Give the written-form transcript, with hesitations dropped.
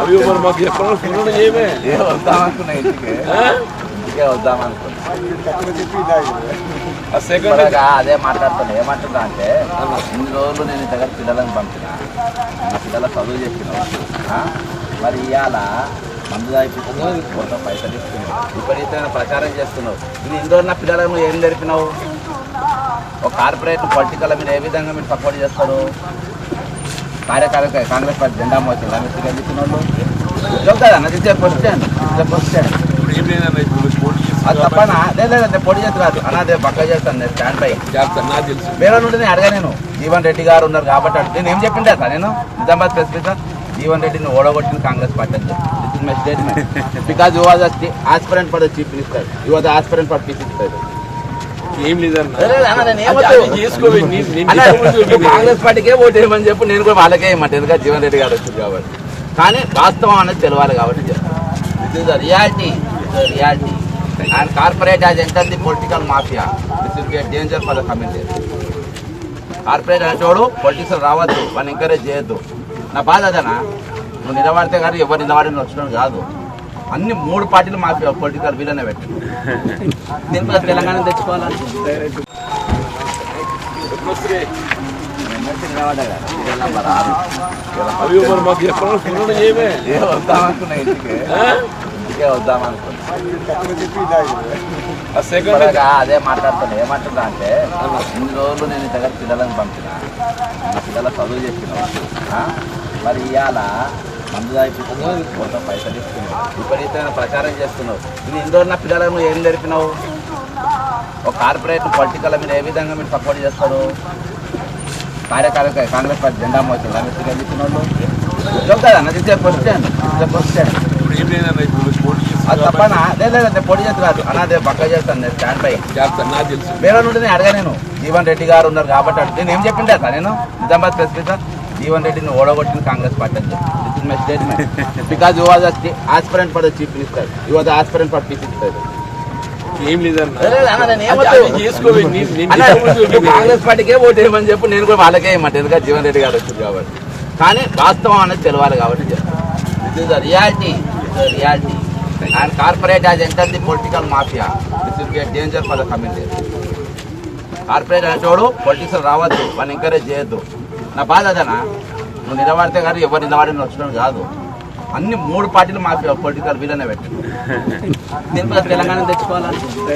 అవి మరి మాకు ఎక్కడ ఫోన్ చేయమే వద్దామనుకున్నా ఇంటికే వద్దామనుకున్నా అదే మాట్లాడుతున్నా ఏమంటున్నా అంటే ఇన్ని రోజులు నేను దగ్గర పిల్లలను పంపిన నా పిల్లల చదువు చెప్పిన మరి ఇవాళ మందు దాయిపోతున్నావు కొంత పైసలు ఇస్తున్నావు విపరీతమైన ప్రచారం చేస్తున్నావు నేను ఇన్ని రోజులు నా పిల్లలను ఏం నేర్పినావు ఒక కార్పొరేట్ పొలిటికల్ మీరు ఏ విధంగా మీరు సపోర్ట్ చేస్తారు కాంగ్రెస్ పార్టీ జెండా మోసిందా మీరు తిరిగి వాళ్ళు చెప్తారా అన్నది క్వశ్చన్ అది తప్పనా లేదంటే పొడి చేసి రాదు అన్నదే పక్క చేస్తాను నేను స్టాండ్ పై వేరే నుండి నేను అడగా నేను జీవన్ రెడ్డి గారు ఉన్నారు కాబట్టి నేను ఏం చెప్పిండే సార్ నేను నిజామాబాద్ స్పెసిఫిక్గా జీవన్ రెడ్డిని ఓడగొట్టిన కాంగ్రెస్ పార్టీ అని చెప్పి this is my statement because you was aspirant for the chief minister you was aspirant for PC ఏం లేదన్నా కాంగ్రెస్ పార్టీకే ఓటు వేయమని చెప్పి నేను కూడా వాళ్ళకే వేయమంటే ఎందుకంటే జీవన్ రెడ్డి గారు వచ్చింది కాబట్టి కానీ వాస్తవం అనేది తెలవాలి కాబట్టి చెప్తాను this is the reality reality and corporate as enter the political mafia this will be a danger for the community corporate అనేటోడు పొలిటిక్స్ రావద్దు వాళ్ళని ఎంకరేజ్ చేయొద్దు నా బాధ అదనా నువ్వు నిలబడితే కానీ ఎవరు నిలబడిన వచ్చడం కాదు అన్ని 3 పార్టీలు మాఫియా పొలిటికల్ వీళ్ళనే పెట్టి దీంట్లో తెలంగాణ తెచ్చుకోవాలంటే అవి మరి మాకు ఎక్కడ ఫోన్ చేయమే వద్దామనుకున్నా ఇంటికే వద్దామనుకున్నా అదే మాట్లాడుతున్నా ఏమంటున్నా అంటే ఇన్ని రోజులు నేను దగ్గర పిల్లలను పంపిన నా పిల్లల చదువు చెప్పిన మరి ఇవాళ మందు దాయిపోతున్నావు కొంత పైసలు ఇస్తున్నావు విపరీతమైన ప్రచారం చేస్తున్నావు నేను ఇన్ని రోజులు నా పిల్లలను ఏం నేర్పినావు ఒక కార్పొరేట్ పొలిటికల్ మీరు ఏ విధంగా మీరు సపోర్ట్ చేస్తారు కాంగ్రెస్ పార్టీ జెండా మోసిందా మీరు తిరిగి వాళ్ళు చెప్తారా అన్నది క్వశ్చన్ అది తప్పనా లేదంటే పొడి చేసి రాదు అన్నదే పక్క చేస్తాను నేను స్టాండ్ పై వేరే నుండి నేను అడగా నేను జీవన్ రెడ్డి గారు ఉన్నారు కాబట్టి నేను ఏం చెప్పిండే సార్ నేను నిజామాబాద్ స్పెసిఫిక్గా జీవన్ రెడ్డిని ఓడగొట్టిన కాంగ్రెస్ పార్టీ అని చెప్పి this is my statement because you was aspirant for the chief minister you was aspirant for PC ఏం లేదన్నా కాంగ్రెస్ పార్టీకే ఓటు వేయమని చెప్పి నేను కూడా వాళ్ళకే వేయమంటే ఎందుకంటే జీవన్ రెడ్డి గారు వచ్చింది కాబట్టి కానీ వాస్తవం అనేది తెలవాలి కాబట్టి చెప్తాను this is the reality reality and corporate as enter the political mafia this will be a danger for the community corporate అనేటోడు పొలిటిక్స్ రావద్దు వాళ్ళని ఎంకరేజ్ చేయొద్దు నా బాధ అదనా నువ్వు నిలబడితే కానీ ఎవరు నిలబడిన వచ్చడం కాదు అన్ని 3 పార్టీలు మాఫియా పొలిటికల్ వీళ్ళనే పెట్టి దీంట్లో తెలంగాణ తెచ్చుకోవాలంటే